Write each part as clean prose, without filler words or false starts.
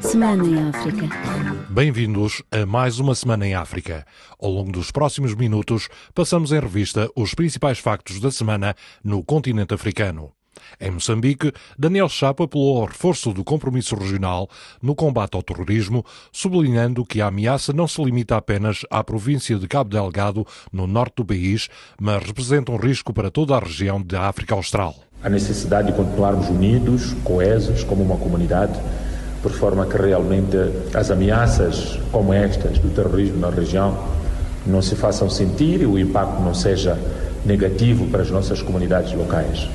Semana em África. Bem-vindos a mais uma Semana em África. Ao longo dos próximos minutos, passamos em revista os principais factos da semana no continente africano. Em Moçambique, Daniel Chapo apelou ao reforço do compromisso regional no combate ao terrorismo, sublinhando que a ameaça não se limita apenas à província de Cabo Delgado, no norte do país, mas representa um risco para toda a região da África Austral. A necessidade de continuarmos unidos, coesos, como uma comunidade, por forma que realmente as ameaças como estas do terrorismo na região não se façam sentir e o impacto não seja negativo para as nossas comunidades locais.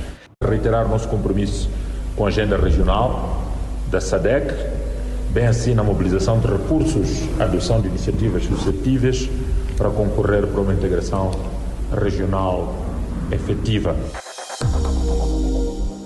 Reiterar o nosso compromisso com a agenda regional da SADC, bem assim na mobilização de recursos, a adoção de iniciativas suscetíveis para concorrer para uma integração regional efetiva.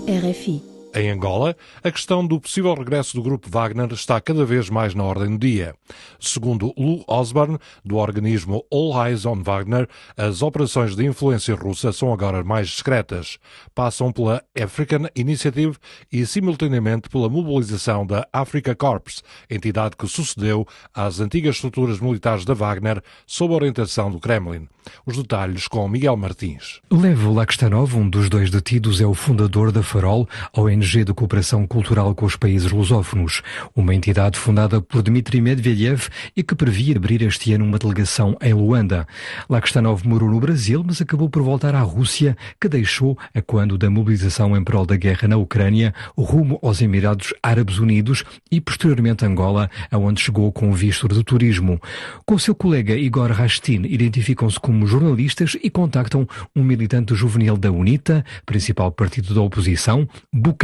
RFI. Em Angola, a questão do possível regresso do grupo Wagner está cada vez mais na ordem do dia. Segundo Lou Osborne, do organismo All Eyes on Wagner, as operações de influência russa são agora mais discretas. Passam pela African Initiative e, simultaneamente, pela mobilização da Africa Corps, entidade que sucedeu às antigas estruturas militares da Wagner, sob a orientação do Kremlin. Os detalhes com Miguel Martins. Lev Lakhstanov, um dos dois detidos, é o fundador da Farol, ONG de cooperação cultural com os países lusófonos, uma entidade fundada por Dmitry Medvedev e que previa abrir este ano uma delegação em Luanda. Lakhstanov morou no Brasil, mas acabou por voltar à Rússia, que deixou a quando da mobilização em prol da guerra na Ucrânia, rumo aos Emirados Árabes Unidos e posteriormente Angola, aonde chegou com visto de turismo. Com seu colega Igor Rastin, identificam-se como jornalistas e contactam um militante juvenil da UNITA, principal partido da oposição,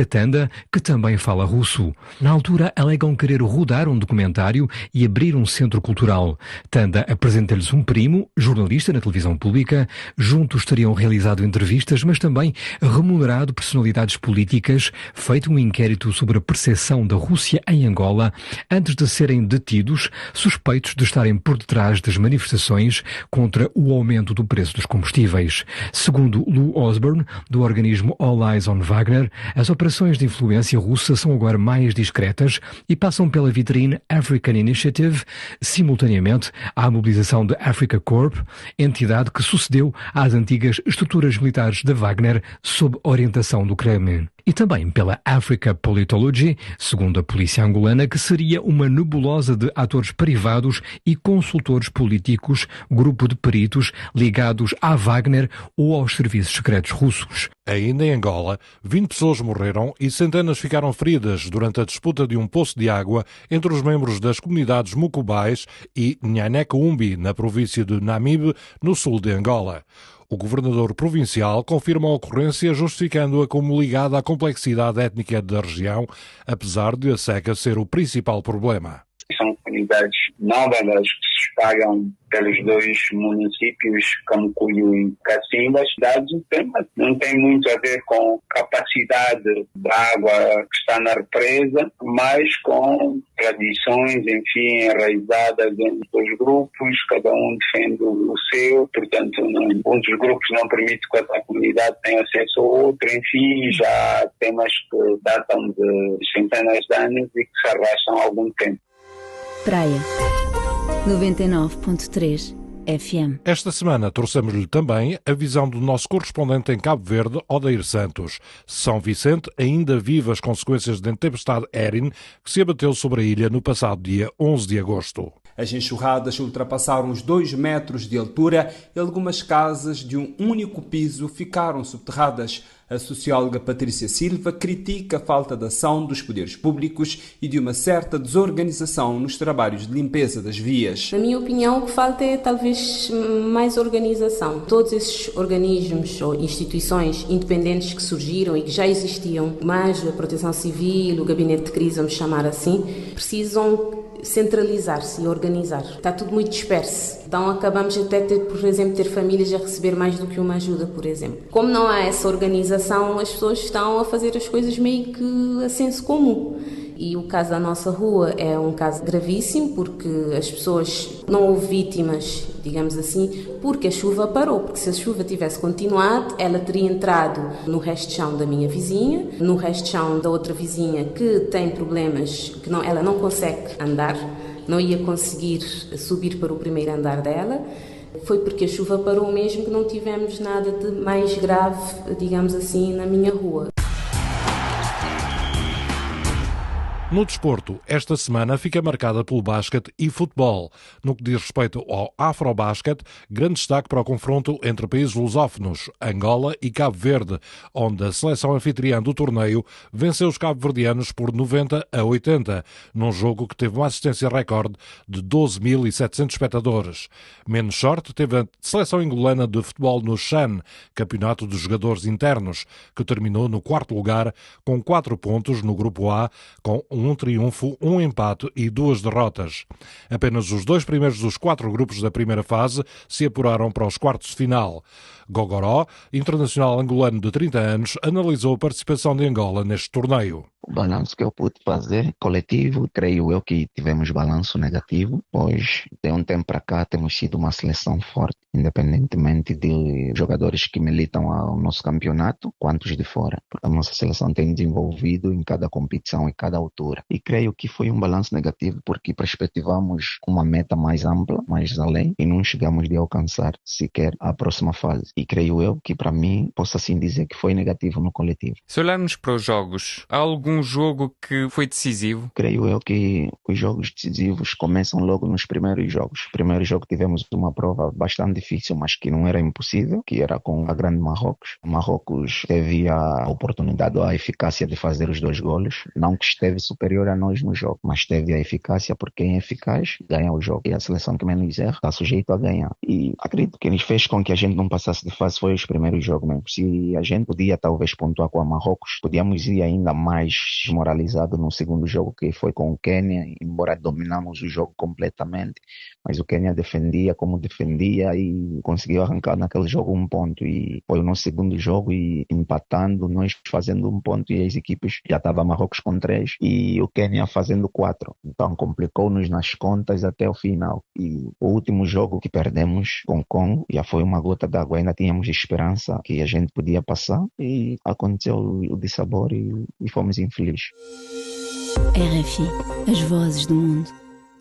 Tanda, que também fala russo. Na altura, alegam querer rodar um documentário e abrir um centro cultural. Tanda apresenta-lhes um primo, jornalista na televisão pública. Juntos teriam realizado entrevistas, mas também remunerado personalidades políticas, feito um inquérito sobre a percepção da Rússia em Angola, antes de serem detidos, suspeitos de estarem por detrás das manifestações contra o aumento do preço dos combustíveis. Segundo Lou Osborne, do organismo All Eyes on Wagner, as operações de influência russa são agora mais discretas e passam pela vitrine African Initiative, simultaneamente à mobilização da Africa Corp, entidade que sucedeu às antigas estruturas militares da Wagner sob orientação do Kremlin. E também pela Africa Politology, segundo a polícia angolana, que seria uma nebulosa de atores privados e consultores políticos, grupo de peritos ligados à Wagner ou aos serviços secretos russos. Ainda em Angola, 20 pessoas morreram e centenas ficaram feridas durante a disputa de um poço de água entre os membros das comunidades Mucubais e Nhanecaumbi, na província de Namibe, no sul de Angola. O governador provincial confirma a ocorrência, justificando-a como ligada à complexidade étnica da região, apesar de a seca ser o principal problema. São comunidades nómadas que se espalham pelos dois municípios, Camucuio e Cacimba. A cidade não tem muito a ver com capacidade da água que está na represa, mas com tradições, enfim, enraizadas dentro dos grupos, cada um defende o seu, portanto, um dos grupos não permite que outra comunidade tenha acesso ao outro, enfim, já há temas que datam de centenas de anos e que se arrastam há algum tempo. Praia 99.3 FM. Esta semana trouxemos-lhe também a visão do nosso correspondente em Cabo Verde, Odair Santos. São Vicente ainda vive as consequências da tempestade Erin, que se abateu sobre a ilha no passado dia 11 de agosto. As enxurradas ultrapassaram os 2 metros de altura e algumas casas de um único piso ficaram subterradas. A socióloga Patrícia Silva critica a falta de ação dos poderes públicos e de uma certa desorganização nos trabalhos de limpeza das vias. Na minha opinião, o que falta é talvez mais organização. Todos esses organismos ou instituições independentes que surgiram e que já existiam, mas a Proteção Civil, o Gabinete de Crise, vamos chamar assim, precisam centralizar-se e organizar. Está tudo muito disperso. Então acabamos até, por exemplo, ter famílias a receber mais do que uma ajuda, por exemplo. Como não há essa organização, as pessoas estão a fazer as coisas meio que a senso comum. E o caso da nossa rua é um caso gravíssimo, porque as pessoas não houve vítimas, digamos assim, porque a chuva parou. Porque se a chuva tivesse continuado, ela teria entrado no resto de chão da minha vizinha, no resto de chão da outra vizinha que tem problemas, que ela não consegue andar, não ia conseguir subir para o primeiro andar dela. Foi porque a chuva parou mesmo que não tivemos nada de mais grave, digamos assim, na minha rua. No desporto, esta semana fica marcada pelo basquete e futebol. No que diz respeito ao Afrobasquete, grande destaque para o confronto entre países lusófonos, Angola e Cabo Verde, onde a seleção anfitriã do torneio venceu os cabo-verdianos por 90-80, num jogo que teve uma assistência recorde de 12.700 espectadores. Menos sorte teve a seleção angolana de futebol no CHAN, Campeonato dos Jogadores Internos, que terminou no quarto lugar com 4 pontos no Grupo A, com um triunfo, um empate e 2 derrotas. Apenas os 2 primeiros dos 4 grupos da primeira fase se apuraram para os quartos de final. Gogoró, internacional angolano de 30 anos, analisou a participação de Angola neste torneio. O balanço que eu pude fazer, coletivo, creio eu que tivemos balanço negativo, pois de um tempo para cá temos sido uma seleção forte, independentemente de jogadores que militam ao nosso campeonato, quantos de fora. A nossa seleção tem desenvolvido em cada competição e cada altura. E creio que foi um balanço negativo porque perspectivamos uma meta mais ampla, mais além, e não chegamos de alcançar sequer a próxima fase. E creio eu que, para mim, posso assim dizer que foi negativo no coletivo. Se olharmos para os jogos, há algum jogo que foi decisivo? Creio eu que os jogos decisivos começam logo nos primeiros jogos. No primeiro jogo tivemos uma prova bastante difícil, mas que não era impossível, que era com a grande Marrocos. Marrocos teve a oportunidade, a eficácia de fazer os 2 golos. Não que esteve superior a nós no jogo, mas teve a eficácia porque quem é eficaz ganha o jogo. E a seleção que menos erra está sujeito a ganhar. E acredito que eles fez com que a gente não passasse de fase foi os primeiros jogos mesmo. Se a gente podia talvez pontuar com a Marrocos, podíamos ir ainda mais desmoralizado no segundo jogo, que foi com o Quênia, embora dominamos o jogo completamente, mas o Quênia defendia como defendia e conseguiu arrancar naquele jogo 1 ponto, e foi o nosso segundo jogo e empatando, nós fazendo 1 ponto e as equipes já estavam Marrocos com 3 e o Quênia fazendo 4, então complicou-nos nas contas até o final. E o último jogo que perdemos com o Congo já foi uma gota d'água, ainda tínhamos esperança que a gente podia passar e aconteceu o dissabor e fomos infelizes. RFI, as vozes do mundo.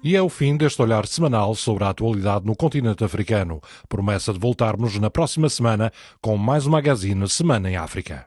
E é o fim deste olhar semanal sobre a atualidade no continente africano. Promessa de voltarmos na próxima semana com mais um magazine Semana em África.